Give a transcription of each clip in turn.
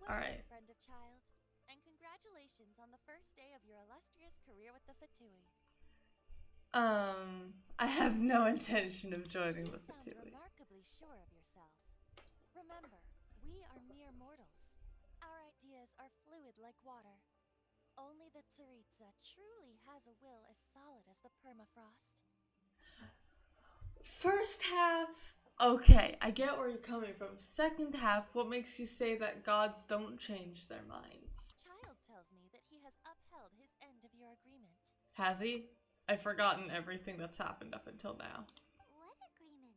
Alright. Friend of child, and congratulations on the first day of your illustrious career with the Fatui. I have no intention of joining You the sound Fatui. remarkably sure of yourself. Remember, we are mere mortals. Our ideas are fluid like water. Only the Tsaritsa truly has a will as solid as the permafrost. First half, okay, I get where you're coming from. Second half, what makes you say that gods don't change their minds? Child tells me that he has upheld his end of your agreement. Has he? I've forgotten everything that's happened up until now. What agreement?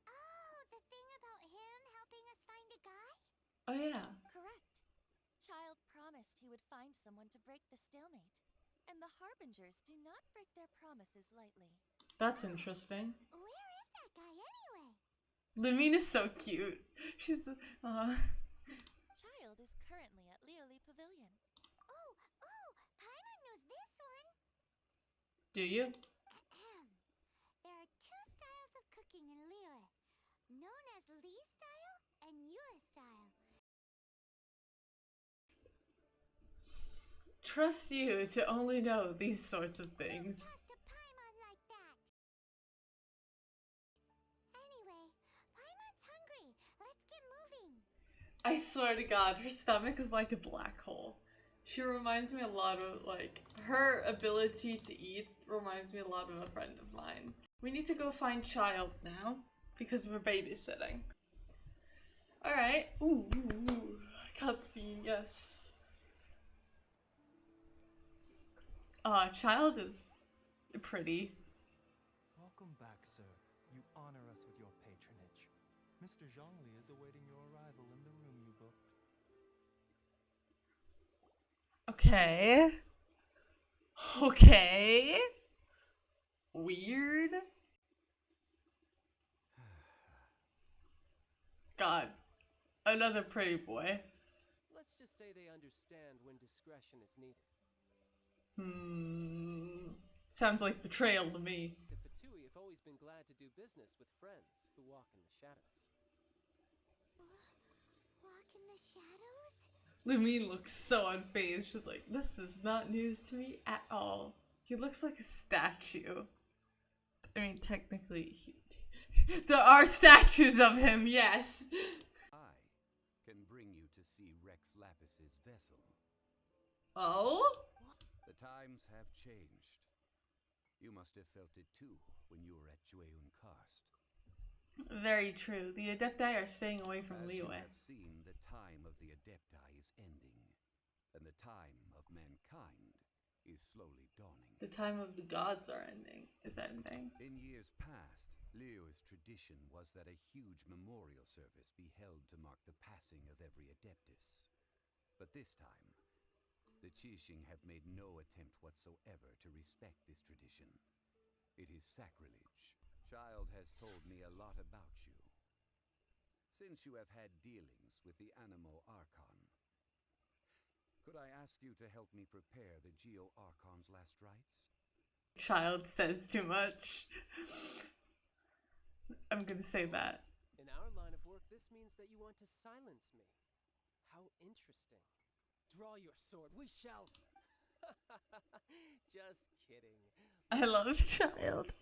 Oh, the thing about him helping us find a guy? Oh yeah. Correct. Child promised he would find someone to break the stalemate. And the Harbingers do not break their promises lightly. That's interesting. Where is that guy anyway? Lumina's so cute. She's, Child is currently at Liyue Pavilion. Oh, Paimon knows this one. do you? There are two styles of cooking in Liyue, known as Li style and Yue style. Trust you to only know these sorts of things. Talk to Paimon like that. Anyway, Paimon's hungry. Let's get moving. I swear to God, her stomach is like a black hole. She reminds me a lot of, like, her ability to eat reminds me a lot of a friend of mine. We need to go find Child now, because we're babysitting. Alright. Ooh, cutscene, yes. Child is pretty. Welcome back, sir. You honor us with your patronage. Mr. Zhongli is awaiting your arrival in the room you booked. Okay. Okay. Weird. God. Another pretty boy. Let's just say they understand when discretion is needed. Sounds like betrayal to me. The Fatui have always been glad to do business with friends who walk in the shadows. Walk in the shadows? Lumine looks so unfazed. She's like, this is not news to me at all. He looks like a statue. I mean, technically, there are statues of him, yes. I can bring you to see Rex Lapis's vessel. Oh? The times have changed. You must have felt it too when you were at Jueyun Karst. Very true. The Adepti are staying away from As Liyue. you have seen, the time of the Adepti is ending, and the time of mankind is slowly dawning. The time of the gods is ending. In years past, Liyue's tradition was that a huge memorial service be held to mark the passing of every Adeptus. But this time, the Qixing have made no attempt whatsoever to respect this tradition. It is sacrilege. Child has told me a lot about you. Since you have had dealings with the Animo Archon, could I ask you to help me prepare the Geo Archon's last rites? Child says too much. I'm gonna say that. In our line of work, this means that you want to silence me. How interesting. Draw your sword, we shall... Just kidding. I love Child.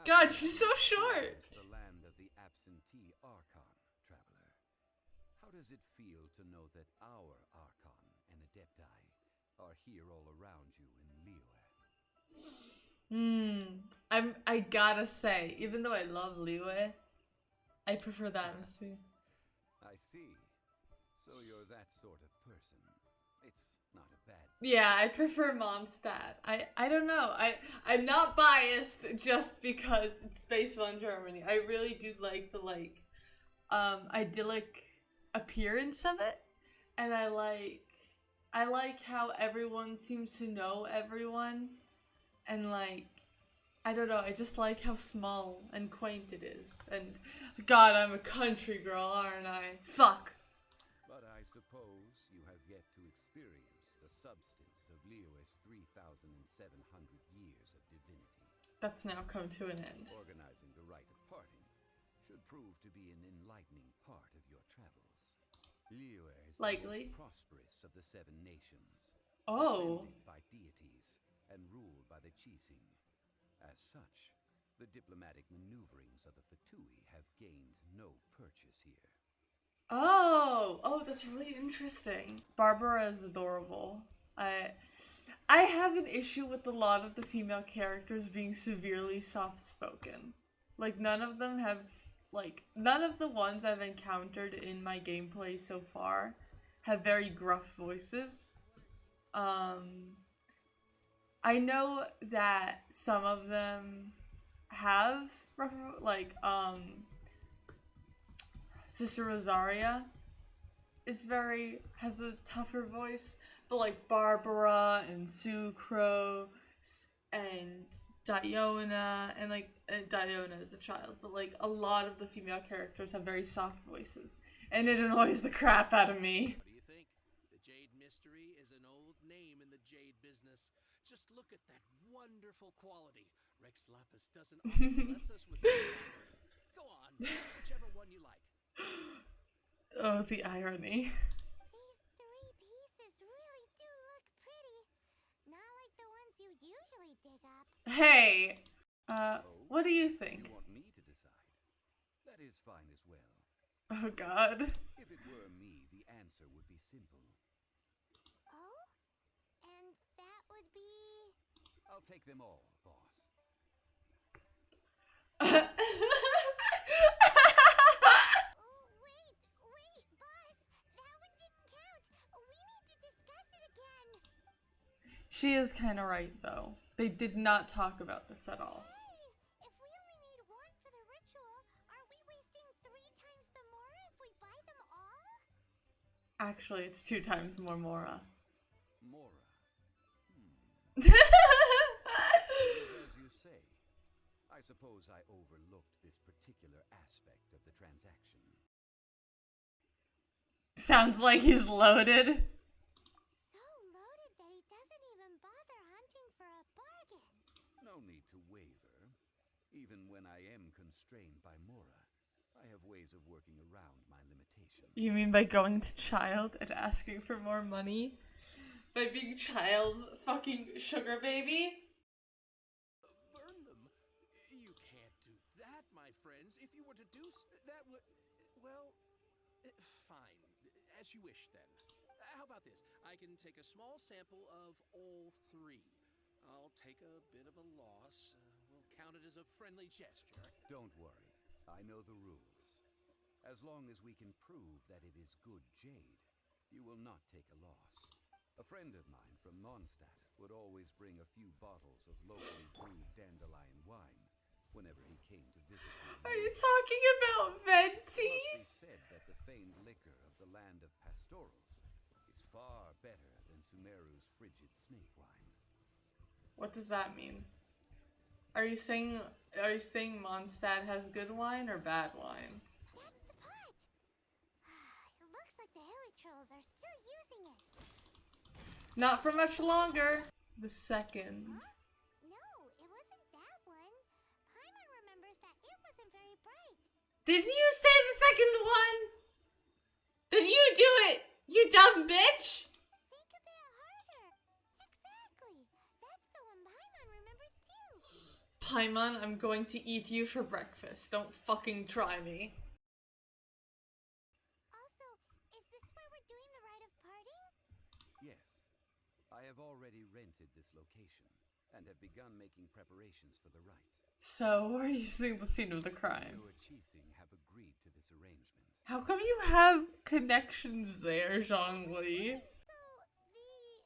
God, she's so short. It's the land of the absentee Archon, traveler. How does it feel to know that our Archon and Adepti are here all around you in Liyue? I gotta say, even though I love Liyue, I prefer the atmosphere. I see. So you're that sort of person. It's not a bad thing. Yeah, I prefer Mondstadt. I don't know. I'm not biased just because it's based on Germany. I really do like the idyllic appearance of it, and I like how everyone seems to know everyone, and like, I don't know, I just like how small and quaint it is. And God, I'm a country girl, aren't I? Fuck. But I suppose you have yet to experience the substance of Liyue's 3,700 years of divinity. That's now come to an end. Organizing the rite of parting should prove to be an enlightening part Liyue is Likely. the most prosperous of the 7 nations, Oh. defended by deities and ruled by the Qixing. As such, the diplomatic maneuverings of the Fatui have gained no purchase here. Oh, that's really interesting. Barbara is adorable. I have an issue with a lot of the female characters being severely soft-spoken. Like none of them have none of the ones I've encountered in my gameplay so far have very gruff voices. I know that some of them have Sister Rosaria has a tougher voice, but like Barbara and Sucro and Diona and Diona is a child, but like a lot of the female characters have very soft voices, and it annoys the crap out of me. What do you think? The Jade Mystery is an old name in the Jade business. Just look at that wonderful quality. Rex Lapis doesn't often bless us with flattery. Go on, whichever one you like. Oh, the irony. These 3 pieces really do look pretty. Not like the ones you usually dig up. Hey, Oh, what do you think? you want me to decide? That is fine as well. Oh God. If it were me, the answer would be simple. Oh? And that would be... I'll take them all, boss. Oh, wait, boss. That one didn't count. We need to discuss it again. She is kind of right, though. They did not talk about this at all. Hey, if we only need 1 for the ritual, aren't we wasting 3 times the Mora if we buy them all? Actually, it's 2 times more Mora. Mora. It is as you say. I suppose I overlooked this particular aspect of the transaction. Sounds like he's loaded. So loaded that he doesn't even bother hunting for a bargain. No need to waver. Even when I am constrained by Mora, I have ways of working around my limitations. You mean by going to Child and asking for more money? By being Child's fucking sugar baby? Burn them? You can't do that, my friends. If you were to do that would... Well, fine. As you wish, then. How about this? I can take a small sample of all 3. I'll take a bit of a loss. We'll count it as a friendly gesture. Don't worry. I know the rules. As long as we can prove that it is good jade, you will not take a loss. A friend of mine from Mondstadt would always bring a few bottles of locally brewed dandelion wine whenever he came to visit me. Are you talking about Venti? It must be said that the famed liquor of the land of pastorals is far better than Sumeru's frigid snake wine. What does that mean? Are you saying Mondstadt has good wine or bad wine? That's the pot. It looks like the Hilly Trolls are still using it. Not for much longer. The second. No, it wasn't that one. Paimon remembers that it wasn't very bright. Didn't you say the second one? Did you do it? You dumb bitch! Think a bit harder. Exactly. That's the one Paimon remembers too. Paimon, I'm going to eat you for breakfast. Don't fucking try me. Also, is this where we're doing the rite of parting? Yes, I have already rented this location and have begun making preparations for the rite. So, we're using the scene of the crime. Liyue Qixing have agreed to this arrangement. How come you have connections there, Zhongli? So, the,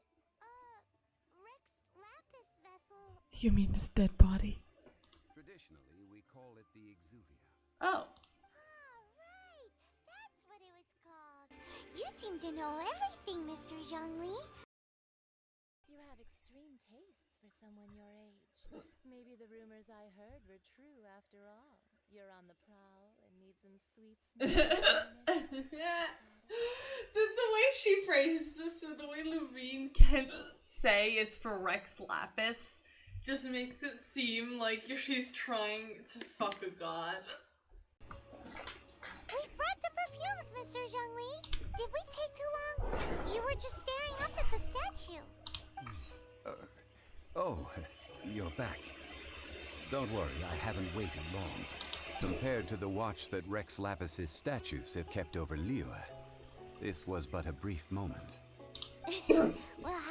Rex Lapis vessel... You mean this dead body? Traditionally, we call it the Exuvia. Oh. Ah, right. That's what it was called. You seem to know everything, Mr. Zhongli. You have extreme tastes for someone your age. Maybe the rumors I heard were true after all. You're on the prowl and need some sweet The way she phrases this, or the way Levine can say it's for Rex Lapis, just makes it seem like she's trying to fuck a god. We've brought the perfumes, Mr. Zhongli. Did we take too long? You were just staring up at the statue. Oh, you're back. Don't worry, I haven't waited long. Compared to the watch that Rex Lapis's statues have kept over Liyue, this was but a brief moment. Well,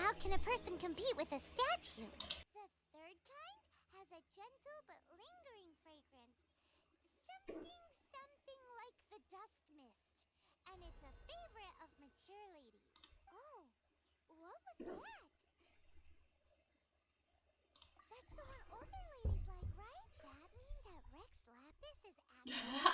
how can a person compete with a statue? The third kind has a gentle but lingering fragrance. Something like the dusk mist. And it's a favorite of mature ladies. Oh, what was that? That's the one older ladies like, right? That means that Rex Lapis is actually